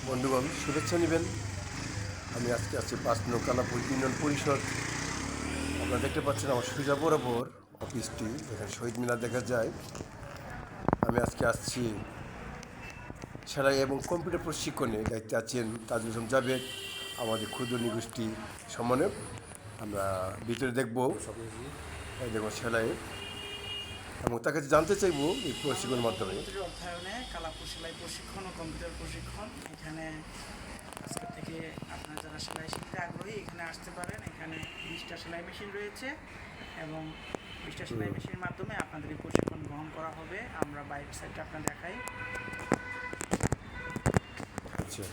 বন্ধুগণ শুভেচ্ছা নেবেন। আমি আজকে আছি ৫ নং কালাপুর ইউনিয়ন পরিষদ। আপনারা দেখতে পাচ্ছেন আমার সোজা বরাবর অফিসটি, এখানে শহীদ মিনার দেখা যায়। আমি আজকে আসছি সেলাই এবং কম্পিউটার প্রশিক্ষণে দায়িত্বে আছেন তাজুল ইসলাম জাভেদ, আমাদের ক্ষুদ্র নিগোষ্ঠী সমন্বয়ক। আমরা ভিতরে দেখব, এই দেখুন সেলাই, এবং তার কাছে জানতে চাইব এই প্রশিক্ষণের মাধ্যমে। অর্থায়নে কালাপুর সেলাই প্রশিক্ষণ ও কম্পিউটার প্রশিক্ষণ। এখানে আজকে থেকে আপনারা যারা সেলাই শিখতে আগ্রহী এখানে আসতে পারেন। এখানে 20টা সেলাই মেশিন রয়েছে এবং 20টা সেলাই মেশিনের মাধ্যমে আপনাদের এই প্রশিক্ষণ গ্রহণ করা হবে। আমরা বাইরের সাইডটা আপনার দেখাই। আচ্ছা,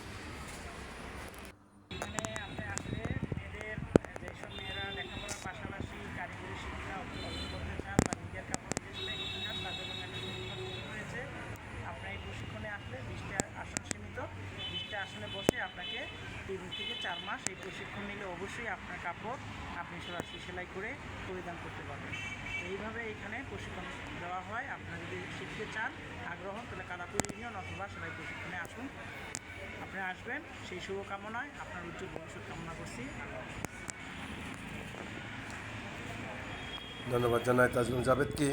এখানে আপনি আসলে মেয়েদের যেসব মেয়েরা লেখাপড়ার পাশাপাশি কারিগরি শিক্ষা অর্জন করতে চান বা নিজের কাপড় নিজে সেলাই করতে চান তাদের জন্য একটা প্রশিক্ষণ রয়েছে। আপনার এই প্রশিক্ষণে আসলে 20টা আসন সীমিত। 20টা আসনে বসে আপনাকে 3 থেকে 4 মাস এই প্রশিক্ষণ নিলে অবশ্যই আপনার কাপড় আপনি সরাসরি সেলাই করে পরিধান করতে পারবেন। এইভাবে এখানে প্রশিক্ষণ দেওয়া হয়। আপনারা যদি শিখতে চান আগ্রহ তাহলে কালাপুর ইউনিয়ন অথবা সেলাই প্রশিক্ষণে আসুন। আপনি আসবেন, সেই শুভকামনায় আপনার উজ্জ্বল ভবিষ্যৎ কামনা করছি। ধন্যবাদ জানাই তাজুল জাভেদকে।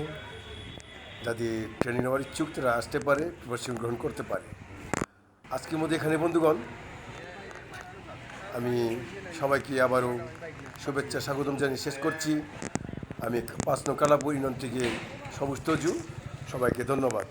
যাতে ট্রেনিং নেওয়ার ইচ্ছুক তারা আসতে পারে, প্রশিক্ষণ গ্রহণ করতে পারে। আজকের মধ্যে এখানে বন্ধুগণ আমি সবাইকে আবারও শুভেচ্ছা স্বাগতম জানিয়ে শেষ করছি। আমি ৫ নং কালাপুর ইউনিয়ন থেকে সবুজ তজু, সবাইকে ধন্যবাদ।